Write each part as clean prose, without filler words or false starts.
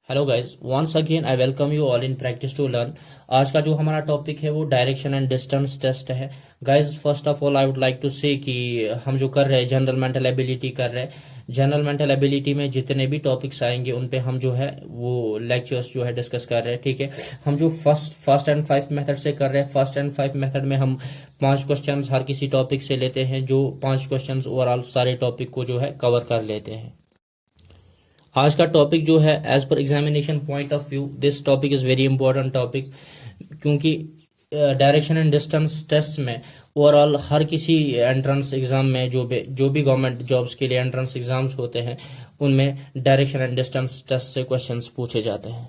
Hello guys, once again I welcome you all in practice to learn. आज का जो हमारा टॉपिक है वो डायरेक्शन एंड डिस्टेंस टेस्ट है। Guys, first of all I would like to say कि हम जो कर रहे हैं जनरल मेंटल एबिलिटी कर रहे हैं। जनरल मेंटल एबिलिटी में जितने भी टॉपिक्स आएंगे उन पे हम जो है वो लेक्चर्स जो है डिस्कस कर रहे हैं। ठीक है, हम जो फर्स्ट एंड फाइव मेथड से कर रहे हैं, फर्स्ट एंड फाइव मेथड में हम 5 क्वेश्चन हर किसी टॉपिक से लेते हैं, जो 5 क्वेश्चन ओवरऑल सारे टॉपिक को जो है कवर कर लेते हैं। आज का टॉपिक जो है as per examination point of view this topic is very important topic, क्योंकि डायरेक्शन एंड डिस्टेंस टेस्ट में ओवरऑल हर किसी एंट्रेंस एग्जाम में जो भी गवर्नमेंट जॉब्स के लिए एंट्रेंस एग्जाम्स होते हैं उनमें डायरेक्शन एंड डिस्टेंस टेस्ट से क्वेश्चंस पूछे जाते हैं।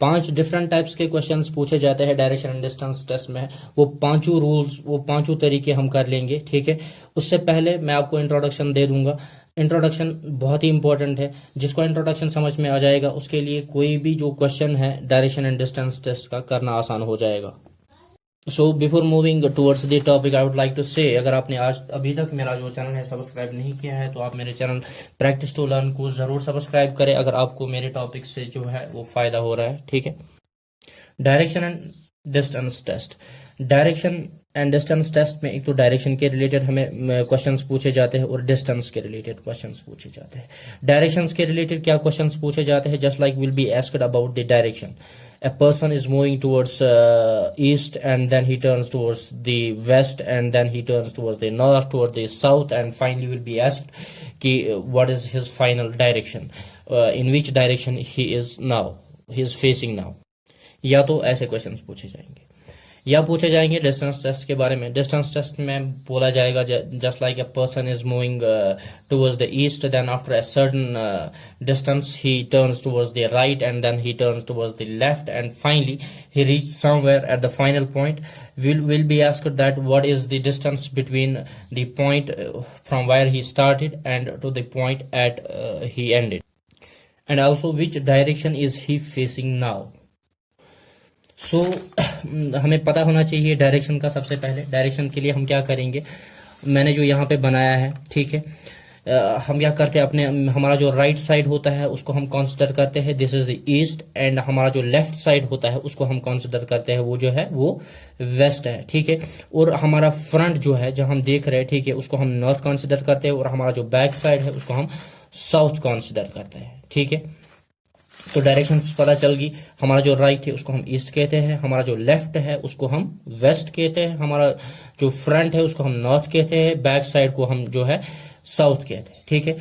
5 डिफरेंट टाइप्स के क्वेश्चंस पूछे जाते हैं डायरेक्शन एंड डिस्टेंस टेस्ट में। वो पांचों रूल्स, वो पांचों तरीके हम कर लेंगे। ठीक है, उससे पहले मैं आपको इंट्रोडक्शन दे दूंगा। इंट्रोडक्शन बहुत ही इंपॉर्टेंट है, जिसको इंट्रोडक्शन समझ में आ जाएगा उसके लिए कोई भी जो क्वेश्चन है डायरेक्शन एंड डिस्टेंस टेस्ट का करना आसान हो जाएगा। So before moving towards the topic I would like to say, अगर आपने आज अभी तक मेरा जो चैनल है सब्सक्राइब नहीं किया है तो आप मेरे चैनल प्रैक्टिस टू लर्न को जरूर सब्सक्राइब करें, अगर आपको मेरे टॉपिक से जो है वो फायदा हो रहा है। ठीक है, direction and distance test. Direction and distance test में एक तो डायरेक्शन के रिलेटेड हमें क्वेश्चंस पूछे जाते हैं और डिस्टेंस के रिलेटेड क्वेश्चंस पूछे जाते हैं। डायरेक्शंस के रिलेटेड क्या क्वेश्चंस पूछे जाते हैं, just like will be asked about the direction. A person is moving towards east and then he turns towards the west and then he turns towards the north, towards the south, and finally will be asked कि what is his final direction, in which direction he is facing now। या तो ऐसे questions पूछे जाएंगे, या पूछे जाएंगे distance test के बारे में। डिस्टेंस टेस्ट में बोला जाएगा just like a person is moving towards the east, then after a certain distance he turns towards the right and then he turns towards the left and finally he reached somewhere at the final point। will be asked that what is the distance between the point from where he started and to the point at he ended, and also which direction is he facing now। सो हमें पता होना चाहिए direction का। सबसे पहले direction के लिए हम क्या करेंगे, मैंने जो यहाँ पे बनाया है, ठीक है, हम क्या करते हैं, अपने हमारा जो राइट साइड होता है उसको हम कंसिडर करते हैं, this is the east, and हमारा जो लेफ्ट साइड होता है उसको हम कंसिडर करते हैं, वो जो है वो वेस्ट है। ठीक है, और हमारा फ्रंट जो है जो हम देख रहे हैं, ठीक है, उसको हम नॉर्थ कंसिडर करते हैं, और हमारा जो बैक साइड है उसको हम साउथ कंसिडर करते हैं। ठीक है, तो डायरेक्शन पता चल गई। हमारा जो राइट है उसको हम ईस्ट कहते हैं, हमारा जो लेफ्ट है उसको हम वेस्ट कहते हैं, हमारा जो फ्रंट है उसको हम नॉर्थ कहते हैं, बैक साइड को हम जो है साउथ कहते हैं। ठीक है,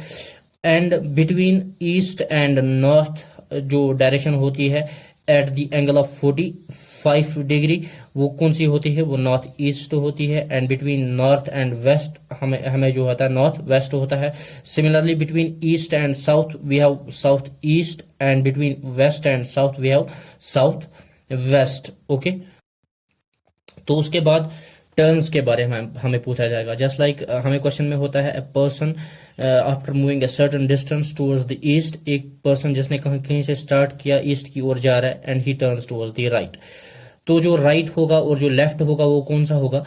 and between east and north जो डायरेक्शन होती है at the angle of 45 degree, वो कौन सी होती है, वो नॉर्थ ईस्ट होती है। And between north and west हमें जो होता है नॉर्थ वेस्ट होता है। Similarly between east and south we have south east, and between west and south we have south west. Okay, तो उसके बाद टर्न्स के बारे में हमें पूछा जाएगा। जस्ट लाइक हमें क्वेश्चन में होता है, a person after moving a certain distance towards the east, एक पर्सन जिसने कहीं से स्टार्ट किया ईस्ट की ओर जा रहा है, and he turns towards the right. तो जो राइट होगा और जो लेफ्ट होगा वो कौन सा होगा,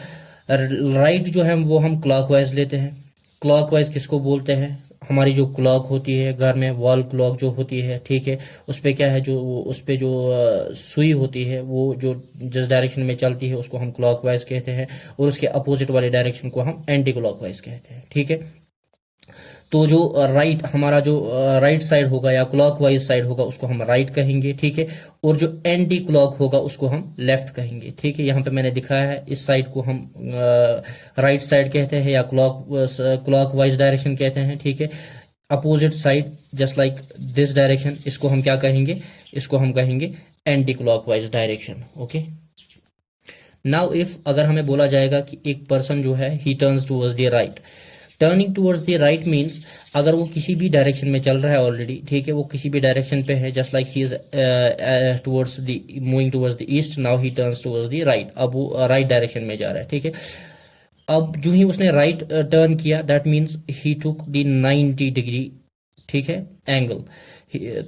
राइट जो है वो हम क्लॉकवाइज लेते हैं। क्लॉकवाइज किसको बोलते हैं, हमारी जो क्लॉक होती है घर में, वॉल क्लॉक जो होती है, ठीक है, उस पे क्या है, जो उस पे जो सुई होती है वो जो जिस डायरेक्शन में चलती है उसको हम क्लॉकवाइज कहते हैं, और उसके अपोजिट वाले डायरेक्शन को हम एंटी क्लॉकवाइज कहते हैं। ठीक है, तो जो राइट हमारा जो राइट साइड होगा या क्लॉकवाइज साइड होगा उसको हम राइट कहेंगे। ठीक है, और जो एंटी क्लॉक होगा उसको हम लेफ्ट कहेंगे। ठीक है, यहाँ पे मैंने दिखाया है, इस साइड को हम राइट साइड कहते हैं या क्लॉकवाइज डायरेक्शन कहते हैं। ठीक है, opposite side just like this direction, इसको हम क्या कहेंगे, इसको हम कहेंगे anti clockwise direction. Okay, now if अगर हमें बोला जाएगा कि एक पर्सन जो है ही turns towards the right, turning towards the right means अगर वो किसी भी डायरेक्शन में चल रहा है ऑलरेडी, ठीक है, वो किसी भी डायरेक्शन पे है, just like he is towards the moving towards the east, now he turns towards the right, अब वो राइट डायरेक्शन में जा रहा है। ठीक है, अब जो ही उसने राइट टर्न किया that means he took the 90 degree, ठीक है, एंगल।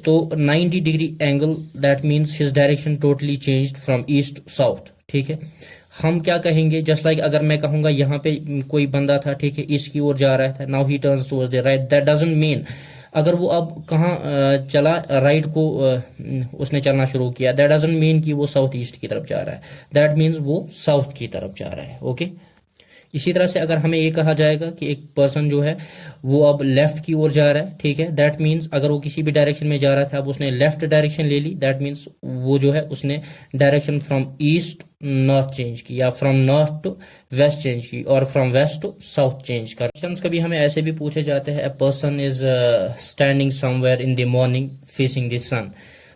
तो 90 degree angle that means his direction totally changed from east to south. ठीक है, हम क्या कहेंगे, जस्ट लाइक अगर मैं कहूंगा यहाँ पे कोई बंदा था, ठीक है, ईस्ट की ओर जा रहा था, now he turns towards the right, that doesn't mean अगर वो अब कहाँ चला, राइट को उसने चलना शुरू किया, दैट डजंट मीन कि वो साउथ ईस्ट की तरफ जा रहा है, दैट मीन्स वो साउथ की तरफ जा रहा है। ओके, इसी तरह से अगर हमें ये कहा जाएगा कि एक पर्सन जो है वो अब लेफ्ट की ओर जा रहा है, ठीक है, दैट मीन्स अगर वो किसी भी डायरेक्शन में जा रहा था, अब उसने लेफ्ट डायरेक्शन ले ली, दैट मीन्स वो जो है उसने direction from east north change की, या from north to west change की, और from west to south change कर। क्वेश्चंस कभी हमें ऐसे भी पूछे जाते हैं, a person is standing somewhere in the morning facing the sun.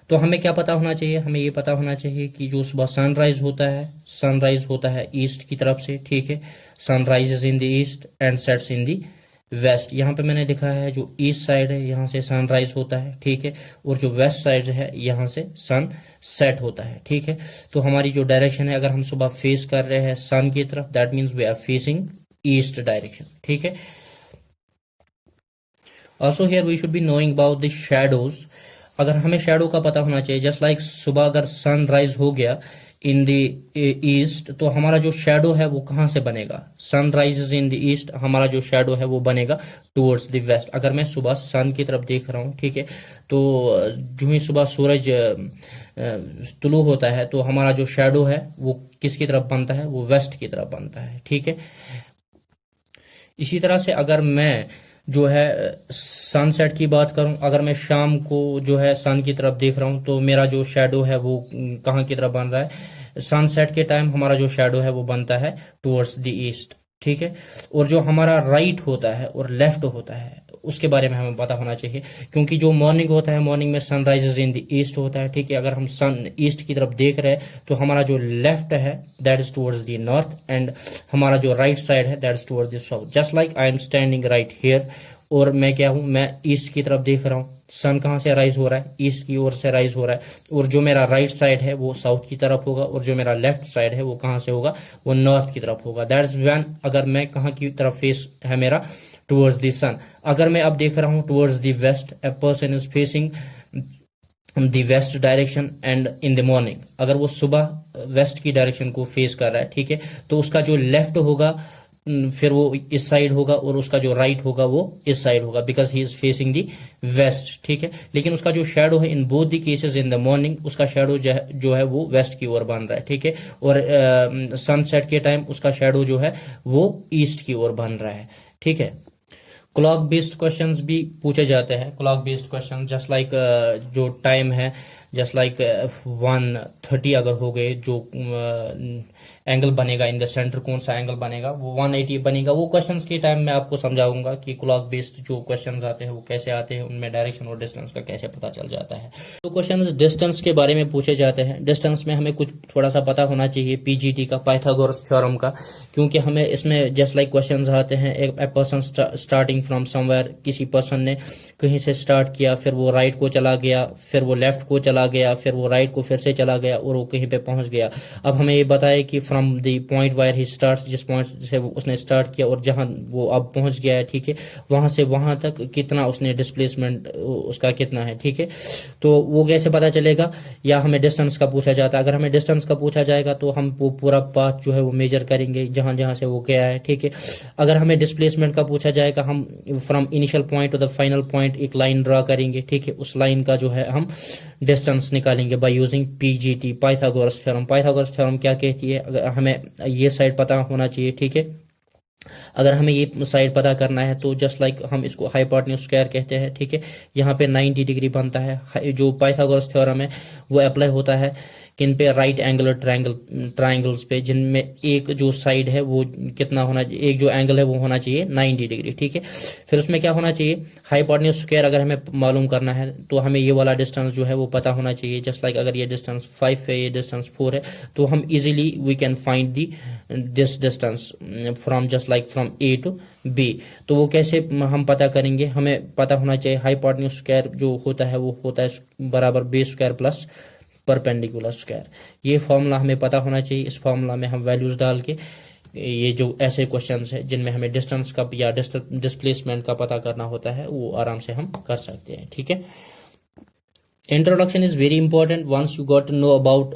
तो हमें क्या पता होना चाहिए, हमें ये पता होना चाहिए कि जो सुबह सनराइज होता है ईस्ट की तरफ से, ठीक है, sunrise is in the east and sets in the west. यहाँ पे मैंने लिखा है जो ईस्ट साइड है यहाँ से सनराइज होता है, ठीक है, और जो वेस्ट साइड है यहाँ से सन सेट होता है, ठीक है। तो हमारी जो डायरेक्शन है, अगर हम सुबह फेस कर रहे हैं सन की तरफ, that means we are facing east direction, ठीक है। Also here we should be knowing about the shadows. अगर हमें शैडो का पता होना चाहिए, जस्ट लाइक सुबह अगर सनराइज हो गया इन द ईस्ट, तो हमारा जो शैडो है वो कहाँ से बनेगा, सनराइज इन द ईस्ट, हमारा जो शैडो है वो बनेगा टुवर्ड्स द वेस्ट। अगर मैं सुबह सन की तरफ देख रहा हूँ, ठीक है, तो जो ही सुबह सूरज तुलू होता है तो हमारा जो शैडो है वो किसकी तरफ बनता है, वो वेस्ट की तरफ बनता है, ठीक है। इसी तरह से अगर मैं जो है सनसेट की बात करूं, अगर मैं शाम को जो है सन की तरफ देख रहा हूं, तो मेरा जो शैडो है वो कहाँ की तरफ बन रहा है, सनसेट के टाइम हमारा जो शैडो है वो बनता है टुवर्ड्स द ईस्ट, ठीक है। और जो हमारा राइट होता है और लेफ्ट होता है उसके बारे में हमें पता होना चाहिए, क्योंकि जो मॉर्निंग होता है, मॉर्निंग में सनराइज इन द ईस्ट होता है, ठीक है। अगर हम सन ईस्ट की तरफ देख रहे हैं तो हमारा जो लेफ्ट है that is towards the north, and हमारा जो राइट साइड है that is towards the south. Just like I am standing right here, और मैं क्या हूं, मैं ईस्ट की तरफ देख रहा हूं, सन कहाँ से राइज हो रहा है, ईस्ट की ओर से राइज हो रहा है, और जो मेरा राइट साइड है वो साउथ की तरफ होगा, और जो मेरा लेफ्ट साइड है वो कहाँ से होगा, वो नॉर्थ की तरफ होगा। दैट्स व्हेन, अगर मैं कहाँ की तरफ फेस है मेरा, टुवर्ड्स द सन। अगर मैं अब देख रहा हूँ towards the west, a person is facing the west direction and in the morning, अगर वो सुबह वेस्ट की डायरेक्शन को फेस कर रहा है, ठीक है, तो उसका जो लेफ्ट होगा फिर वो इस साइड होगा, और उसका जो राइट होगा वो इस साइड होगा, because he is facing the west, ठीक है। लेकिन उसका जो शैडो है in both the cases in the morning, उसका शैडो जो है वो वेस्ट की ओर बन रहा है, ठीक है, और सनसेट के टाइम उसका शैडो जो है वो ईस्ट की ओर बन रहा है, ठीक है। क्लॉक बेस्ड क्वेश्चंस भी पूछे जाते हैं, clock based question just like जो टाइम है, जस्ट लाइक 1:30 अगर हो गए, जो एंगल बनेगा इन द सेंटर, कौन सा एंगल बनेगा, वो 180 बनेगा। वो क्वेश्चंस के टाइम मैं आपको समझाऊंगा कि क्लॉक बेस्ड जो क्वेश्चंस आते हैं वो कैसे आते हैं, उनमें डायरेक्शन और डिस्टेंस का कैसे पता चल जाता है। तो क्वेश्चंस डिस्टेंस के बारे में पूछे जाते हैं। डिस्टेंस में हमें कुछ थोड़ा सा पता होना चाहिए पीजीटी का, पाइथागोरस थ्योरम का, क्योंकि हमें इसमें जस्ट लाइक क्वेश्चंस आते हैं, एक पर्सन स्टार्टिंग फ्रॉम समवेयर, किसी पर्सन ने कहीं से स्टार्ट किया, फिर वो राइट को चला गया, फिर वो लेफ्ट को चला गया, फिर वो राइट को फिर से चला गया, और वो कहीं पे पहुंच गया। अब हमें ये बताए कि from the point wire he starts, जिस पॉइंट से उसने स्टार्ट किया और जहां वो अब पहुंच गया है, ठीक है, वहां से वहां तक कितना उसने डिस्प्लेसमेंट उसका कितना है, ठीक है। तो वो कैसे पता चलेगा, या हमें डिस्टेंस का पूछा जाता है। अगर हमें डिस्टेंस का पूछा जाएगा तो हम वो पूरा पाथ जो है वो मेजर करेंगे जहां जहां से वो गया है, ठीक है। अगर हमें डिस्प्लेसमेंट का पूछा जाएगा, हम from initial point two the final point एक लाइन ड्रा करेंगे, ठीक है, उस लाइन का जो है हम डिस्टेंस निकालेंगे by using PGT, Pythagoras theorem. Pythagoras theorem क्या कहती है, अगर हमें ये साइड पता होना चाहिए, ठीक है। अगर हमें ये साइड पता करना है तो जस्ट लाइक हम इसको हाइपोटेन्यूज स्क्वायर कहते हैं, ठीक है। यहाँ पे 90 डिग्री बनता है। जो पाइथागोरस थ्योरम है वो अप्लाई होता है किन पे, राइट एंगुलर ट्रायंगल्स पे, जिनमें एक जो साइड है वो कितना होना चाहिए, एक जो एंगल है वो होना चाहिए 90 डिग्री, ठीक है। फिर उसमें क्या होना चाहिए, हाइपोटेन्यूज स्क्वायर अगर हमें मालूम करना है तो हमें ये वाला डिस्टेंस जो है वो पता होना चाहिए। जस्ट लाइक अगर ये डिस्टेंस 5 है, ये डिस्टेंस 4 है, तो हम easily we can find this distance from just like from A to B. तो वो कैसे हम पता करेंगे, हमें पता होना चाहिए हाइपोटेन्यूज स्क्वायर जो होता है वो होता है बराबर base square plus perpendicular square. ये फॉर्मूला हमें पता होना चाहिए। इस फॉर्मूला में हम वैल्यूज डाल के ये जो ऐसे क्वेश्चंस है जिनमें हमें डिस्टेंस का या डिस्प्लेसमेंट का पता करना होता है वो आराम से हम कर सकते हैं, ठीक है। Introduction is very important. Once you got to know about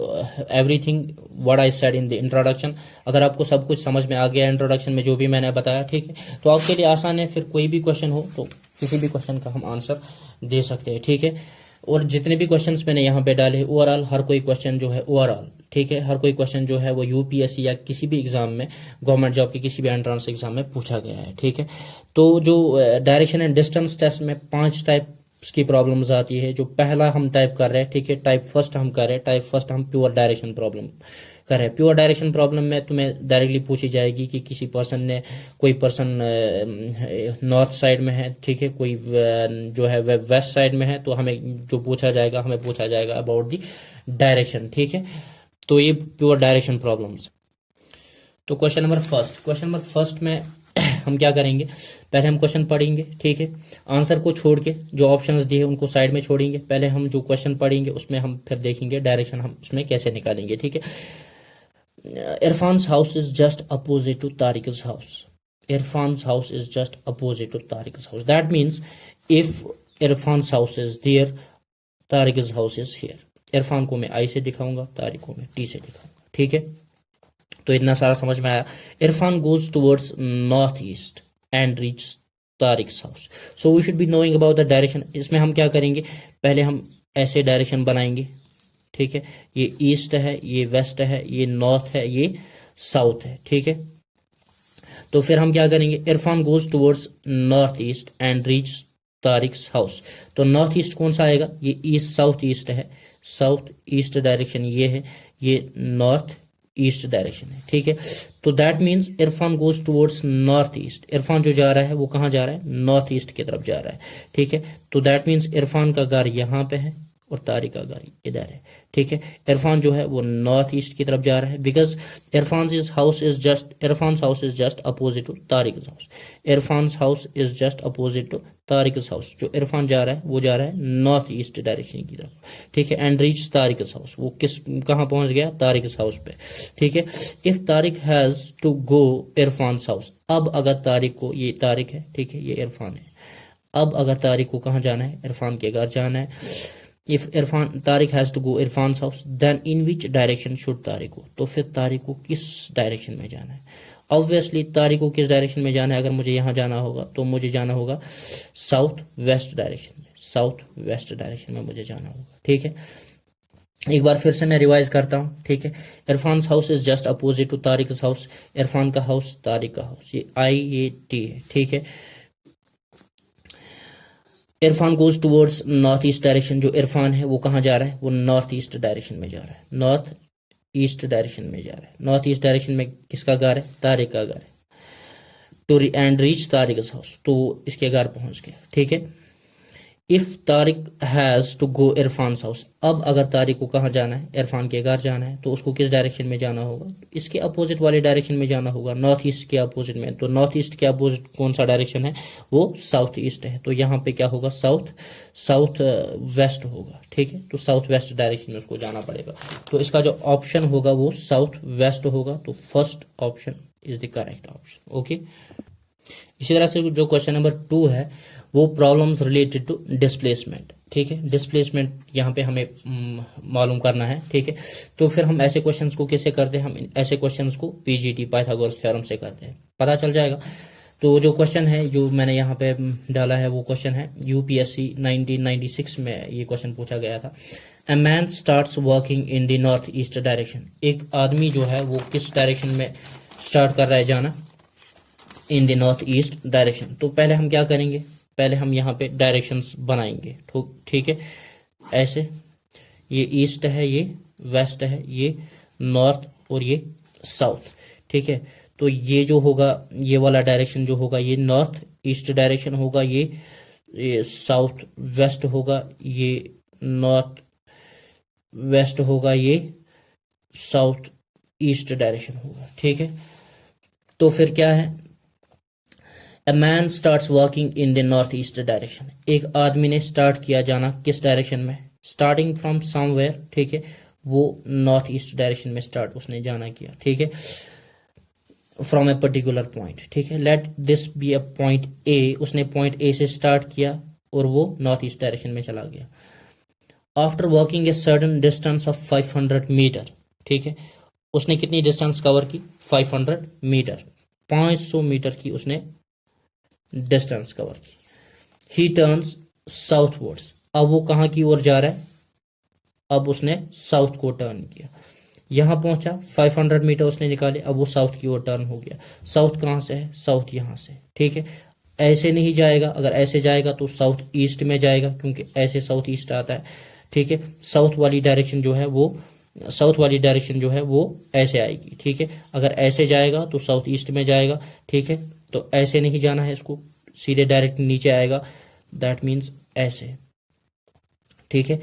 everything what I said in the introduction, अगर आपको सब कुछ समझ में आ गया इंट्रोडक्शन में जो भी मैंने बताया, ठीक है, तो आपके लिए आसान है। फिर कोई भी क्वेश्चन हो तो किसी भी क्वेश्चन का हम आंसर दे सकते हैं, ठीक है। और जितने भी क्वेश्चंस मैंने यहाँ पे डाले ओवरऑल हर कोई क्वेश्चन जो है ओवरऑल, ठीक है, हर कोई क्वेश्चन जो है वो यूपीएससी या किसी भी एग्जाम में, गवर्नमेंट जॉब के किसी भी एंट्रेंस एग्जाम में पूछा गया है, ठीक है। तो जो डायरेक्शन एंड डिस्टेंस टेस्ट में 5 टाइप्स की प्रॉब्लम्स आती है। जो पहला हम टाइप कर रहे हैं, ठीक है, टाइप फर्स्ट हम कर रहे हैं, टाइप फर्स्ट हम प्योर डायरेक्शन प्रॉब्लम कर रहे हैं। प्योर डायरेक्शन प्रॉब्लम में तुम्हें डायरेक्टली पूछी जाएगी कि किसी पर्सन ने, कोई पर्सन नॉर्थ साइड में है, ठीक है, कोई जो है वेस्ट साइड में है, तो हमें जो पूछा जाएगा, हमें पूछा जाएगा अबाउट दी डायरेक्शन, ठीक है। तो ये प्योर डायरेक्शन प्रॉब्लम्स। तो क्वेश्चन नंबर फर्स्ट में हम क्या करेंगे, पहले हम क्वेश्चन पढ़ेंगे, ठीक है, आंसर को छोड़ के जो ऑप्शंस दिए उनको साइड में छोड़ेंगे। पहले हम जो क्वेश्चन पढ़ेंगे उसमें हम फिर देखेंगे डायरेक्शन हम उसमें कैसे निकालेंगे, ठीक है। Irfan's house is just opposite to Tariq's house. Irfan's house is just opposite to Tariq's house. That means if Irfan's house is there, Tariq's house is here. Irfan को मैं आई से दिखाऊंगा, तारिक को मैं टी से दिखाऊंगा, ठीक है। तो इतना सारा समझ में आया। Irfan goes towards north east and reach Tariq's house. So we should be knowing about the direction. इसमें हम क्या करेंगे, पहले हम ऐसे डायरेक्शन बनाएंगे, ठीक है, ये ईस्ट है, ये वेस्ट है, ये नॉर्थ है, ये साउथ है, ठीक है। तो फिर हम क्या करेंगे, Irfan goes towards north east and reach Tariq's house. तो नॉर्थ ईस्ट कौन सा आएगा, ये ईस्ट साउथ ईस्ट है, साउथ ईस्ट डायरेक्शन ये है, ये नॉर्थ ईस्ट डायरेक्शन है, ठीक है। तो that means Irfan goes towards north east. Irfan जो जा रहा है वो कहाँ जा रहा है, नॉर्थ ईस्ट की तरफ जा रहा है, ठीक है। तो दैट मीन्स इरफान का घर यहाँ पे है और तारिक का घर इधर है, ठीक है। इरफान जो है वो नॉर्थ ईस्ट की तरफ जा रहा है, because Irfan house is just opposite to Tariq house. Irfan house is just opposite to Tariq house. जो इरफान जा रहा है वो जा रहा है नॉर्थ ईस्ट डायरेक्शन की तरफ, ठीक है। एंड रीच तारिक हाउस, वो कहाँ पहुंच गया, तारिक हाउस पे, ठीक है। If Tariq has to go Irfan house, अब अगर तारिक को, ये तारिक है, ठीक है, ये इरफान है, अब अगर तारिक को कहाँ जाना है, इरफान के घर जाना है। If Tariq has to go Irfan's house, then in which direction should Tariq go? तो फिर तारिक को किस डायरेक्शन में जाना है। ऑब्वियसली तारिक को किस डायरेक्शन में जाना है, अगर मुझे यहाँ जाना होगा तो मुझे जाना होगा साउथ वेस्ट डायरेक्शन में, साउथ वेस्ट डायरेक्शन में मुझे जाना होगा, ठीक है। एक बार फिर से मैं रिवाइज करता हूँ, ठीक है। Irfan house is just opposite to Tariq house. Irfan का हाउस, तारिक का हाउस, ये IAT है, ठीक है। Irfan goes towards north east direction. जो इरफान है वो कहाँ जा रहा है, वो नॉर्थ ईस्ट डायरेक्शन में जा रहा है, नॉर्थ ईस्ट डायरेक्शन में जा रहा है। नॉर्थ ईस्ट डायरेक्शन में किसका घर है, तारिक का घर है। To and reach Tariq house, तो इसके घर पहुंच गया, ठीक है। If Tariq has to go Irfan house, अब अगर तारिक को कहाँ जाना है, इरफान के घर जाना है, तो उसको किस डायरेक्शन में जाना होगा, इसके अपोजिट वाले डायरेक्शन में जाना होगा, नॉर्थ ईस्ट के अपोजिट में। तो नॉर्थ ईस्ट के अपोजिट कौन सा डायरेक्शन है, वो साउथ ईस्ट है। तो यहाँ पे क्या होगा, साउथ वेस्ट होगा, ठीक है। तो साउथ वेस्ट डायरेक्शन में उसको जाना पड़ेगा। तो इसका जो ऑप्शन होगा वो साउथ वेस्ट होगा। तो first option is the correct option, okay. इसी तरह से जो क्वेश्चन नंबर 2 है वो प्रॉब्लम्स रिलेटेड टू डिस्प्लेसमेंट, ठीक है। डिस्प्लेसमेंट यहाँ पे हमें मालूम करना है, ठीक है। तो फिर हम ऐसे क्वेश्चंस को कैसे करते हैं, हम ऐसे क्वेश्चंस को PGT पाइथागोरस थ्योरम से करते हैं, पता चल जाएगा। तो जो क्वेश्चन है जो मैंने यहाँ पे डाला है वो क्वेश्चन है UPSC 1996 में ये क्वेश्चन पूछा गया था। A man starts working in the north east direction। एक आदमी जो है वो किस डायरेक्शन में स्टार्ट कर रहा है जाना, in the north east direction. तो पहले हम क्या करेंगे, पहले हम यहाँ पे डायरेक्शंस बनाएंगे, ठीक है। ऐसे ये ईस्ट है, ये वेस्ट है, ये नॉर्थ और ये साउथ, ठीक है। तो ये जो होगा, ये वाला डायरेक्शन जो होगा ये नॉर्थ ईस्ट डायरेक्शन होगा, ये साउथ वेस्ट होगा, ये नॉर्थ वेस्ट होगा, ये साउथ ईस्ट डायरेक्शन होगा, ठीक है। तो फिर क्या है, A man starts working in the north east direction। एक आदमी ने स्टार्ट किया जाना किस डायरेक्शन में, स्टार्टिंग फ्रॉम समवेयर, ठीक है, वो नॉर्थ ईस्ट डायरेक्शन में स्टार्ट उसने जाना किया, ठीक है, फ्रॉम ए पर्टिकुलर पॉइंट, ठीक है। Let this be a point A, उसने पॉइंट A से स्टार्ट किया और वो नॉर्थ ईस्ट डायरेक्शन में चला गया। After working a certain distance of 500 meter, ठीक है, उसने कितनी डिस्टेंस कवर की, 500 मीटर, 500 मीटर की उसने डिस्टेंस कवर की। ही टर्न्स साउथवर्ड्स, अब वो कहाँ की ओर जा रहा है, अब उसने साउथ को टर्न किया, यहां पहुंचा 500 मीटर उसने निकाले, अब वो साउथ की ओर टर्न हो गया। साउथ कहां से है, साउथ यहां से, ठीक है। ऐसे नहीं जाएगा, अगर ऐसे जाएगा तो साउथ ईस्ट में जाएगा, क्योंकि ऐसे साउथ ईस्ट आता है, ठीक है। साउथ वाली डायरेक्शन जो है वो, साउथ वाली डायरेक्शन जो है वो ऐसे आएगी, ठीक है। अगर ऐसे जाएगा तो साउथ ईस्ट में जाएगा, ठीक है। तो ऐसे नहीं जाना है, इसको सीधे डायरेक्ट नीचे आएगा, दैट मीन्स ऐसे, ठीक है।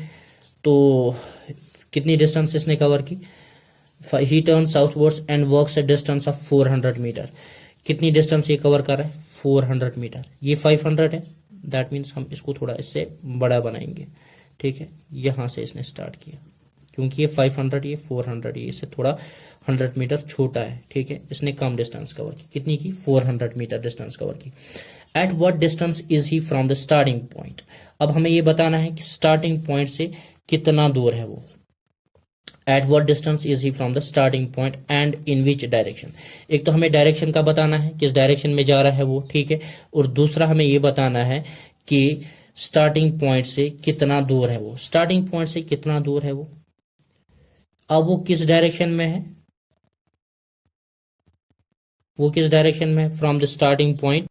तो कितनी डिस्टेंस इसने कवर की, he turn southwards and works a distance of 400 meter, कितनी डिस्टेंस ये कवर कर रहा है, 400 मीटर, ये 500 है, दैट मीन्स हम इसको थोड़ा इससे बड़ा बनाएंगे, ठीक है। यहां से इसने स्टार्ट किया, क्योंकि ये 500, ये 400, ये इससे थोड़ा 100 मीटर छोटा है, ठीक है। इसने कम डिस्टेंस कवर की, कितनी की, 400 मीटर डिस्टेंस कवर की। At what distance is he from the starting point, अब हमें ये बताना है कि स्टार्टिंग पॉइंट से कितना दूर है वो। At what distance is he from the starting point and in which direction, एक तो हमें डायरेक्शन का बताना है, किस डायरेक्शन में जा रहा है वो, ठीक है। और दूसरा हमें ये बताना है कि स्टार्टिंग पॉइंट से कितना दूर है वो, स्टार्टिंग पॉइंट से कितना दूर है वो। अब वो किस डायरेक्शन में है, वो किस डायरेक्शन में है, फ्रॉम द स्टार्टिंग पॉइंट।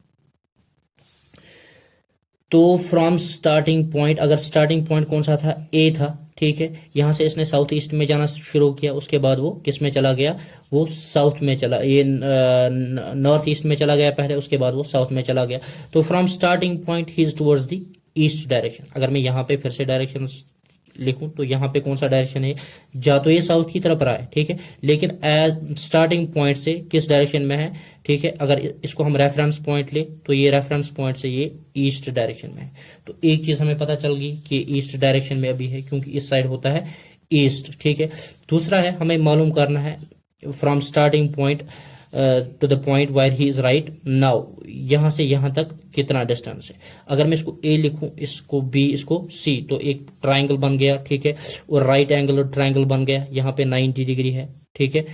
तो फ्रॉम स्टार्टिंग पॉइंट, अगर स्टार्टिंग पॉइंट कौन सा था, ए था, ठीक है। यहां से इसने साउथ ईस्ट में जाना शुरू किया, उसके बाद वो किस में चला गया, वो साउथ में चला, ये नॉर्थ ईस्ट में चला गया पहले, उसके बाद वो साउथ में चला गया। तो from starting point he is towards the east direction. अगर मैं यहाँ पे फिर से डायरेक्शन लिखूं तो यहाँ पे कौन सा डायरेक्शन है, जा तो ये साउथ की तरफ रहा है, ठीक है, लेकिन स्टार्टिंग पॉइंट से किस डायरेक्शन में है, ठीक है। अगर इसको हम रेफरेंस पॉइंट ले तो ये रेफरेंस पॉइंट से ये ईस्ट डायरेक्शन में है। तो एक चीज हमें पता चल गई कि ईस्ट डायरेक्शन में अभी है, क्योंकि इस साइड होता है ईस्ट, ठीक है। दूसरा है, हमें मालूम करना है from starting point two the point wire he is right now, यहां से यहां तक कितना डिस्टेंस है। अगर मैं इसको ए लिखूं, इसको बी, इसको सी, तो एक ट्राइंगल बन गया, ठीक है। और राइट एंगल और ट्राइंगल बन गया, यहाँ पे 90 डिग्री है, ठीक है।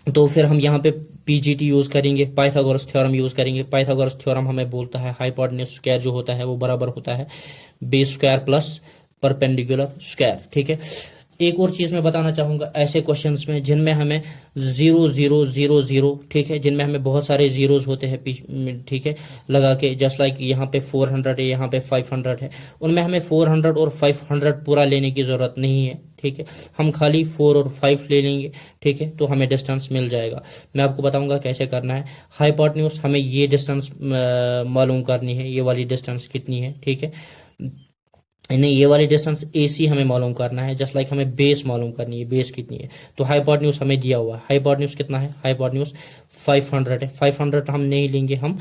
तो फिर हम यहाँ पे पीजीटी यूज करेंगे, पाइथागोरस थ्योरम यूज करेंगे। पाइथागोरस थ्योरम हमें बोलता है हाइपोटेन्यूज स्क्वायर जो होता है वो बराबर होता है base square plus perpendicular square, ठीक है। एक और चीज मैं बताना चाहूंगा, ऐसे क्वेश्चंस में जिनमें हमें 0 0 0 0, ठीक है, जिनमें हमें बहुत सारे जीरोस होते हैं, ठीक है, लगा के, जस्ट लाइक यहाँ पे 400 है, यहाँ पे 500 है, उनमें हमें 400 और 500 पूरा लेने की जरूरत नहीं है, ठीक है। हम खाली 4 और 5 ले लेंगे, ठीक है, तो हमें डिस्टेंस मिल जाएगा। मैं आपको बताऊंगा कैसे करना है। हाइपोटेन्यूज, हमें ये डिस्टेंस मालूम करनी है, ये वाली डिस्टेंस कितनी है, ठीक है, नहीं, ये वाली डिस्टेंस AC हमें मालूम करना है, जस्ट लाइक हमें बेस मालूम करनी है, बेस कितनी है। तो हाइपोटेन्यूज हमें दिया हुआ है, हाइपोटेन्यूज कितना है, हाइपोटेन्यूज 500 है। 500 हम नहीं लेंगे, हम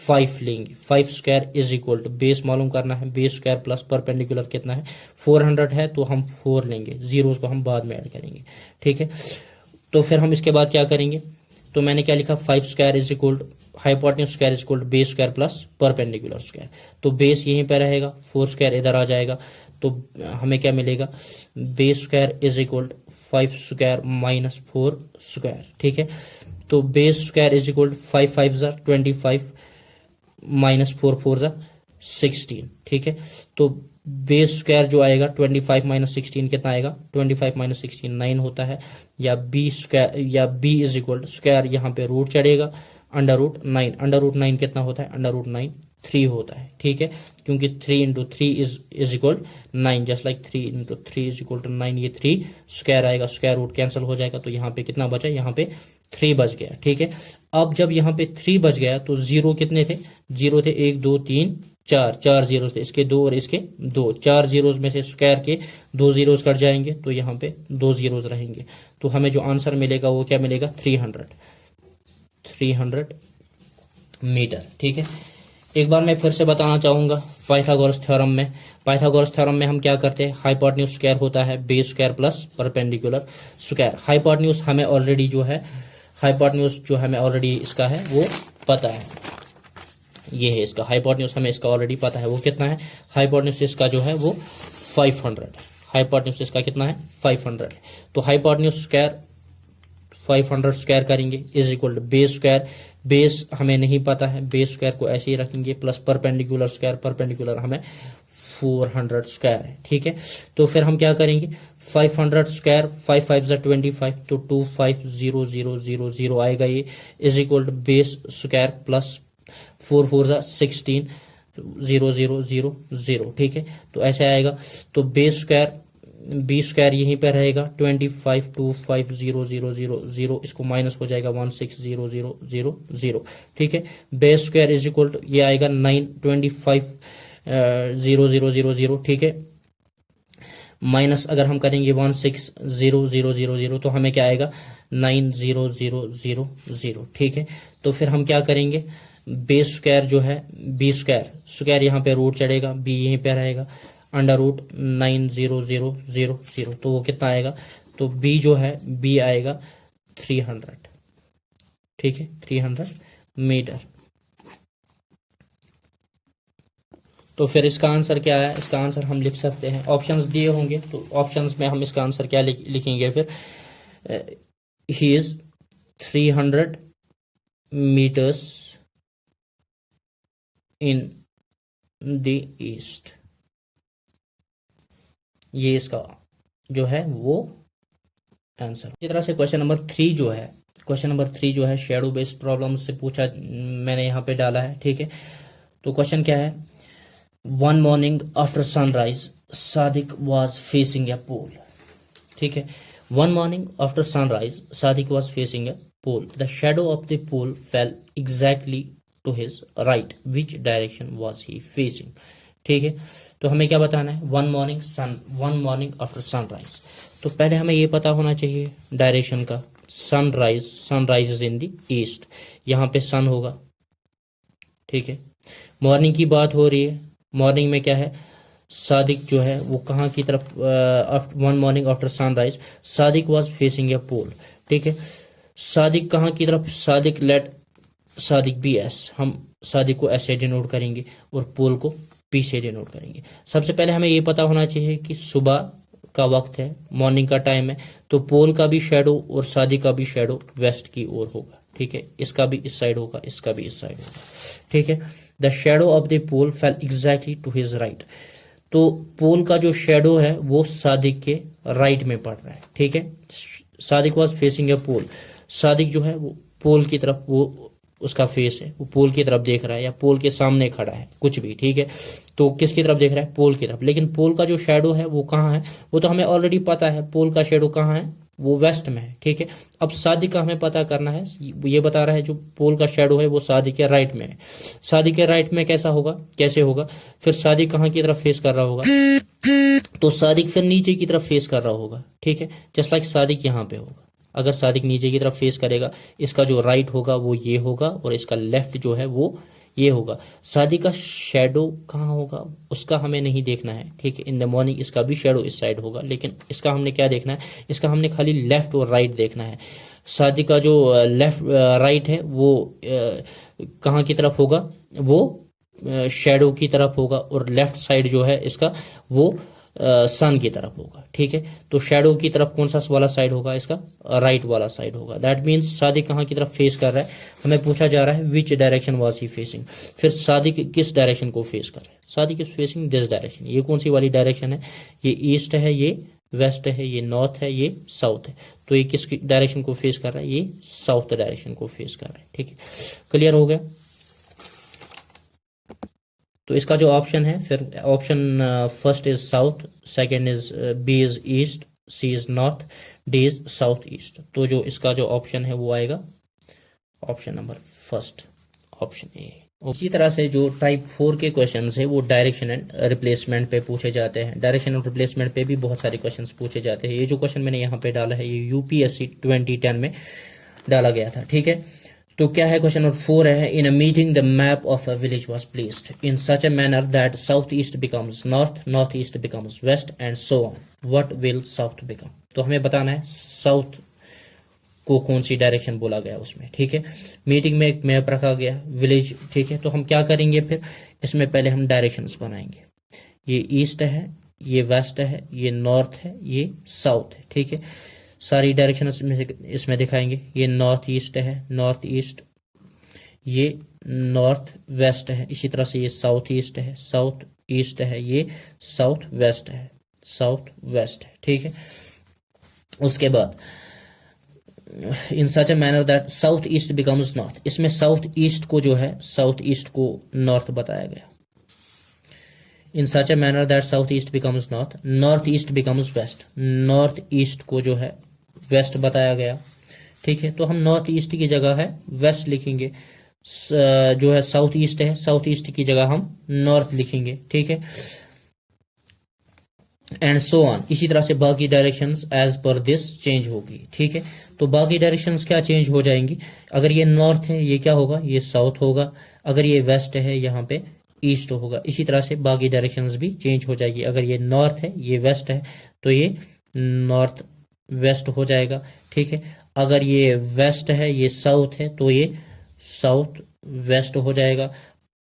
5 लेंगे। 5 square is equal to, base मालूम करना है, बेस स्क्वायर प्लस परपेंडिकुलर कितना है, 400 है, तो हम 4 लेंगे, जीरोस को हम बाद में ऐड करेंगे, ठीक है। तो फिर हम इसके बाद क्या करेंगे, तो मैंने क्या लिखा, 5 square is equal to hypotenuse square is equal to base square plus perpendicular square. तो बेस यहीं पे रहेगा, 4 स्क्वायर इधर आ जाएगा, तो हमें क्या मिलेगा, base square is equal to 5 square minus 4 square, ठीक है। तो base square is equal to 5 5 ज़ा 25 माइनस 4 4 ज़ा 16, ठीक है। तो बेस स्क्वायर जो आएगा 25 माइनस 16 कितना आएगा, 25 माइनस 16 9 होता है, या बी स्क्वायर, या B is equal to square यहाँ पे रूट चढ़ेगा, अंडर रूट 9, अंडर रूट 9 कितना होता है, अंडर रूट 9 3 होता है, ठीक है, क्योंकि 3 into 3 is equal 9, just like 3 into 3 is equal to 9, ये 3 स्क्वायर आएगा, स्क्वायर रूट कैंसिल हो जाएगा, तो यहाँ पे कितना बचा, यहाँ पे 3 बच गया, ठीक है। अब जब यहाँ पे 3 बच गया तो जीरो कितने थे, जीरो थे 1 2 3 4, 4 जीरोस थे, इसके 2 और इसके 2, 4 जीरोस में से स्क्वायर के 2 जीरोस कट जाएंगे, तो यहाँ पे 2 जीरोस रहेंगे। तो हमें जो आंसर मिलेगा वो क्या मिलेगा, 300 मीटर, ठीक है। एक बार मैं फिर से बताना चाहूंगा, पाइथागोरस थ्योरम में, पाइथागोरस थ्योरम में हम क्या करते हैं, हाइपोटेन्यूज स्क्वायर होता है base square plus perpendicular square. Hypotenuse हमें ऑलरेडी जो है, हाइपोटेन्यूज जो हमें ऑलरेडी इसका है वो पता है, ये है इसका हाइपोटेन्यूज, हमें इसका ऑलरेडी पता है, वो कितना है, हाइपोटेन्यूज इसका जो है वो 500, हाइपोटेन्यूज इसका कितना है 500 है। तो हाइपोटेन्यूज स्क्वायर 500 स्क्वायर करेंगे is equal to base square base हमें नहीं पता है, बेस स्क्वायर को ऐसे ही रखेंगे, प्लस परपेंडिकुलर स्क्वायर, परपेंडिकुलर हमें 400 स्क्वायर है, ठीक है। तो फिर हम क्या करेंगे, 500 स्क्वायर, 5 5 जा 25, तो 250000 आएगा ये, is equal to base square plus 4 4 जा 16 0000, ठीक है। तो ऐसे आएगा, तो बेस स्क्वायर बी स्क्वायर यहीं पे रहेगा 25,250,000, इसको माइनस हो जाएगा 16,000, ठीक है। Base square is equal to ये आएगा 925,000, ठीक है, माइनस अगर हम करेंगे 16,000 तो हमें क्या आएगा 9,000, ठीक है। तो फिर हम क्या करेंगे, बेस स्क्वायर जो है बी स्क्वायर, स्क्वायर यहाँ पे रूट चढ़ेगा, बी यहीं पे रहेगा, अंडर रूट 9,000, तो वो कितना आएगा, तो बी जो है बी आएगा 300, ठीक है, 300 मीटर। तो फिर इसका आंसर क्या है, इसका आंसर हम लिख सकते हैं, ऑप्शंस दिए होंगे तो ऑप्शंस में हम इसका आंसर क्या लिखेंगे फिर, he is 300 meters in the east, ये इसका जो है वो आंसर। इसी तरह से क्वेश्चन नंबर 3 जो है, क्वेश्चन नंबर 3 जो है शेडो बेस्ड प्रॉब्लम से पूछा, मैंने यहाँ पे डाला है, ठीक है। तो क्वेश्चन क्या है, one morning after sunrise Sadiq was facing a pole, ठीक है। One morning after sunrise Sadiq was facing a pole, the shadow of the pole fell exactly to his right, which direction was he facing, ठीक है। तो हमें क्या बताना है, one morning after sunrise, तो पहले हमें ये पता होना चाहिए डायरेक्शन का, sunrise is in the east, यहाँ पे सन होगा, ठीक है। मॉर्निंग की बात हो रही है, मॉर्निंग में क्या है, सादिक जो है वो कहाँ की तरफ, one morning after sunrise Sadiq was facing a pole, ठीक है। सादिक कहाँ की तरफ, Sadiq let Sadiq be S, हम सादिक को ऐसे डिनोट करेंगे और पोल को पी से डिनोट करेंगे। सबसे पहले हमें ये पता होना चाहिए कि सुबह का वक्त है, मॉर्निंग का टाइम है, तो पोल का भी शेडो और सादिक का भी शेडो वेस्ट की ओर होगा, ठीक है। इसका भी इस साइड होगा, इसका भी इस साइड होगा, ठीक है। The shadow of the pole fell exactly to his right, तो पोल का जो शेडो है वो सादिक के राइट में पड़ रहा है, ठीक है। सादिक वाज फेसिंग ए पोल, सादिक जो है वो पोल की तरफ, वो उसका फेस है, वो पोल की तरफ देख रहा है या पोल के सामने खड़ा है, कुछ भी, ठीक है। तो किसकी तरफ देख रहा है, पोल की तरफ, लेकिन पोल का जो शेडो है वो कहाँ है, वो तो हमें ऑलरेडी पता है, पोल का शेडो कहाँ है, वो वेस्ट में है, ठीक है। अब सादिक का हमें पता करना है, ये बता रहा है जो पोल का शेडो है वो सादिक के राइट में है, सादिक के राइट में कैसा होगा, कैसे होगा, फिर सादिक कहाँ की तरफ फेस कर रहा होगा, तो सादिक फिर नीचे की तरफ फेस कर रहा होगा, ठीक है, जस्ट लाइक सादिक यहाँ पे होगा। अगर सादिक नीचे की तरफ फेस करेगा, इसका जो राइट होगा वो ये होगा और इसका लेफ्ट जो है वो ये होगा। सादिक का शेडो कहाँ होगा उसका हमें नहीं देखना है, ठीक है। इन द मॉर्निंग इसका भी शेडो इस साइड होगा, लेकिन इसका हमने क्या देखना है, इसका हमने खाली लेफ्ट और राइट देखना है। सादिक का जो लेफ्ट राइट है वो कहाँ की तरफ होगा, वो शेडो की तरफ होगा, और लेफ्ट साइड जो है इसका वो सन की तरफ होगा, ठीक है। तो शेडो की तरफ कौन सा वाला साइड होगा, इसका राइट वाला साइड होगा। दैट मीन्स सादिक कहाँ की तरफ फेस कर रहा है, हमें पूछा जा रहा है which direction was he facing, फिर सादिक किस डायरेक्शन को फेस कर रहा है, Sadiq is facing this direction, ये कौन सी वाली डायरेक्शन है, ये ईस्ट है, ये वेस्ट है, ये नॉर्थ है, ये साउथ है, तो ये किस डायरेक्शन को फेस कर रहा है, ये साउथ डायरेक्शन को फेस कर रहा है, ठीक है। क्लियर हो गया। तो इसका जो ऑप्शन है, फिर option first is south, second is B is east, C is north, D is south east. तो जो इसका जो ऑप्शन है वो आएगा option number first, option A. इसी तरह से जो टाइप 4 के क्वेश्चंस है वो डायरेक्शन एंड रिप्लेसमेंट पे पूछे जाते हैं। डायरेक्शन एंड रिप्लेसमेंट पे भी बहुत सारे क्वेश्चंस पूछे जाते हैं। ये जो क्वेश्चन मैंने यहाँ पे डाला है ये यूपीएससी 2010 में डाला गया था, ठीक है। तो क्या है, क्वेश्चन नंबर 4 है, in a meeting the map of a village was placed in such a manner that south east becomes north, north east becomes west and so on, what will south become. तो हमें बताना है south को कौन सी direction बोला गया उसमें, ठीक है। मीटिंग में एक मैप रखा गया विलेज, ठीक है। तो हम क्या करेंगे फिर, इसमें पहले हम डायरेक्शंस बनाएंगे, ये ईस्ट है, ये वेस्ट है, ये नॉर्थ है, ये साउथ है, ठीक है। सारी डायरेक्शन इसमें दिखाएंगे, ये नॉर्थ ईस्ट है, नॉर्थ ईस्ट, ये नॉर्थ वेस्ट है, इसी तरह से ये साउथ ईस्ट है, साउथ ईस्ट है, ये साउथ वेस्ट है, साउथ वेस्ट है, ठीक है। उसके बाद in such a manner that south east becomes north, इसमें साउथ ईस्ट को जो है, साउथ ईस्ट को नॉर्थ बताया गया। In such a manner that south east becomes north, north east becomes west, north east को जो है वेस्ट बताया गया, ठीक है। तो हम नॉर्थ ईस्ट की जगह है वेस्ट लिखेंगे, जो है साउथ ईस्ट है, साउथ ईस्ट की जगह हम नॉर्थ लिखेंगे, ठीक है। एंड सो ऑन, इसी तरह से बाकी directions as per this change होगी, ठीक है। तो बाकी डायरेक्शंस क्या चेंज हो जाएंगी, अगर ये नॉर्थ है ये क्या होगा, ये साउथ होगा, अगर ये वेस्ट है यहाँ पे ईस्ट होगा, इसी तरह से बाकी डायरेक्शंस भी चेंज हो जाएगी। अगर ये नॉर्थ है ये वेस्ट है तो ये नॉर्थ वेस्ट हो जाएगा, ठीक है। अगर ये वेस्ट है ये साउथ है तो ये साउथ वेस्ट हो जाएगा,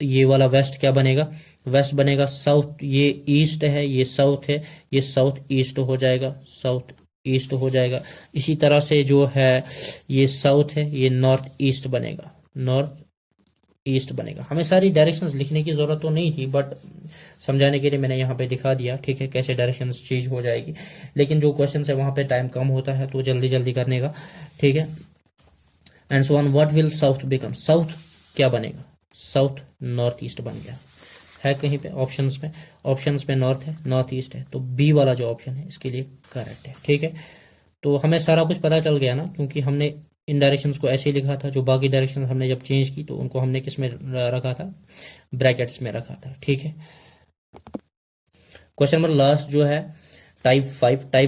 ये वाला वेस्ट क्या बनेगा, वेस्ट बनेगा। साउथ ये ईस्ट है ये साउथ है, ये साउथ ईस्ट हो जाएगा, साउथ ईस्ट हो जाएगा। इसी तरह से जो है ये साउथ है ये नॉर्थ ईस्ट बनेगा, नॉर्थ ईस्ट बनेगा। हमें सारी डायरेक्शंस लिखने की जरूरत तो नहीं थी, बट समझाने के लिए मैंने यहाँ पे दिखा दिया, ठीक है, कैसे डायरेक्शंस चेंज हो जाएगी। लेकिन जो क्वेश्चन है वहां पे टाइम कम होता है तो जल्दी जल्दी करने का, ठीक है। And so on, what will south become, south क्या बनेगा, साउथ नॉर्थ ईस्ट बन गया है कहीं पे ऑप्शंस में, ऑप्शंस में नॉर्थ है नॉर्थ ईस्ट है, तो बी वाला जो ऑप्शन है इसके लिए करेक्ट है, ठीक है। तो हमें सारा कुछ पता चल गया ना, क्योंकि हमने इन डायरेक्शंस को ऐसे ही लिखा था, जो बाकी डायरेक्शन हमने जब चेंज की तो उनको हमने किस में रखा था, ब्रैकेट्स में रखा था, ठीक है। क्वेश्चन नंबर लास्ट जो है टाइप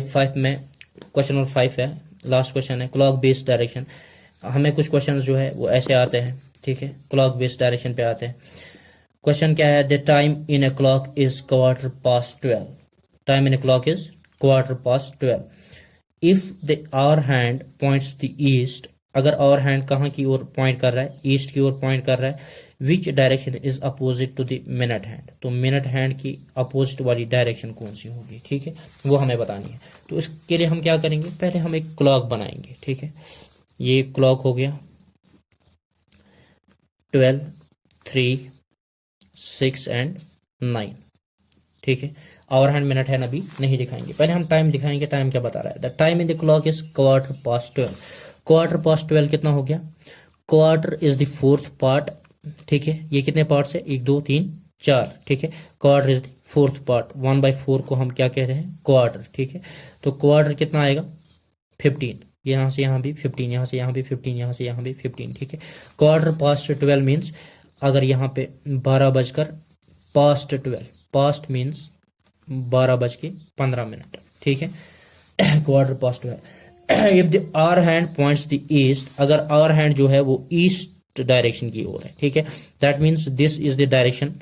5 में क्वेश्चन नंबर 5 है, लास्ट क्वेश्चन है, क्लॉक बेस्ड डायरेक्शन। हमें कुछ क्वेश्चन जो है वो ऐसे आते हैं, ठीक है, क्लॉक बेस्ड डायरेक्शन पे आते हैं। क्वेश्चन क्या है, the time in a clock is 12:15, time in a clock is 12:15। If the hour hand points the east, अगर आवर हैंड कहाँ की ओर पॉइंट कर रहा है, ईस्ट की ओर पॉइंट कर रहा है, which direction is opposite to the minute hand, तो मिनट हैंड की अपोजिट वाली डायरेक्शन कौन सी होगी, ठीक है, वो हमें बतानी है। तो इसके लिए हम क्या करेंगे, पहले हम एक क्लॉक बनाएंगे, ठीक है। ये क्लॉक हो गया 12, 3, 6 एंड 9, ठीक है। आवर हैंड मिनट हैंड अभी नहीं दिखाएंगे, पहले हम टाइम दिखाएंगे। टाइम क्या बता रहा है, the time in the clock is 12:15। 12:15 कितना हो गया, quarter is the fourth part, ठीक है। ये कितने पार्ट है, 1 2 3 4, ठीक है। Quarter is the fourth part, 1/4 को हम क्या कह रहे हैं, क्वार्टर, ठीक है। तो क्वार्टर कितना आएगा 15, यहाँ से यहाँ भी 15, यहाँ से यहाँ भी 15, यहाँ से यहाँ भी 15, ठीक है। 12:15 मीन्स अगर यहाँ पे 12:15, पास्ट मीन्स 12:15, ठीक है। 12:15। If the hour hand points the east, अगर आवर हैंड जो है वो ईस्ट डायरेक्शन की ओर है, ठीक है, that means this is the direction,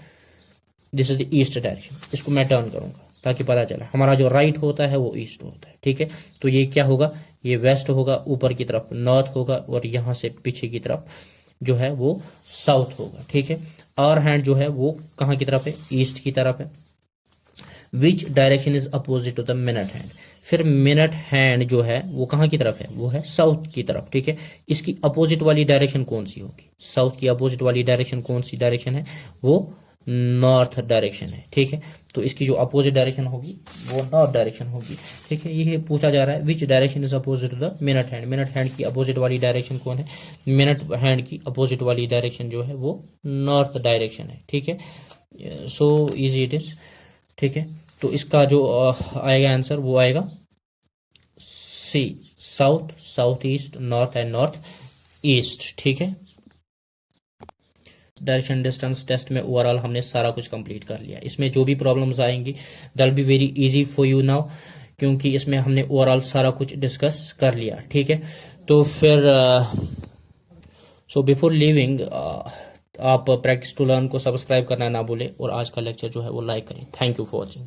this is the east direction. इसको मैं टर्न करूंगा ताकि पता चले, हमारा जो राइट होता है वो ईस्ट होता है, ठीक है। तो ये क्या होगा, ये वेस्ट होगा, ऊपर की तरफ नॉर्थ होगा, और यहाँ से पीछे की तरफ जो है वो साउथ होगा, ठीक है। आवर हैंड जो है वो कहाँ की तरफ है, ईस्ट की तरफ है। Which direction is opposite to the minute hand, फिर मिनट हैंड जो है वो कहाँ की तरफ है, वो है साउथ की तरफ, ठीक है। इसकी अपोजिट वाली डायरेक्शन कौन सी होगी, साउथ की अपोजिट वाली डायरेक्शन कौन सी डायरेक्शन है, वो नॉर्थ डायरेक्शन है, ठीक है। तो इसकी जो अपोजिट डायरेक्शन होगी वो नॉर्थ डायरेक्शन होगी, ठीक है। ये पूछा जा रहा है which direction is opposite to the minute hand, minute hand की अपोजिट वाली डायरेक्शन कौन है, मिनट हैंड की अपोजिट वाली डायरेक्शन जो है वो नॉर्थ डायरेक्शन है, ठीक है। सो इजी इट इज, ठीक है। तो इसका जो आएगा आंसर वो आएगा C, south, south east, north and north east, ठीक है। डायरेक्शन डिस्टेंस टेस्ट में ओवरऑल हमने सारा कुछ कंप्लीट कर लिया। इसमें जो भी प्रॉब्लम्स आएंगी that be very easy for you now, क्योंकि इसमें हमने ओवरऑल सारा कुछ डिस्कस कर लिया, ठीक है। तो फिर सो बिफोर लिविंग आप प्रैक्टिस टू लर्न को सब्सक्राइब करना ना भूलें, और आज का लेक्चर जो है वो लाइक करें। Thank you for watching.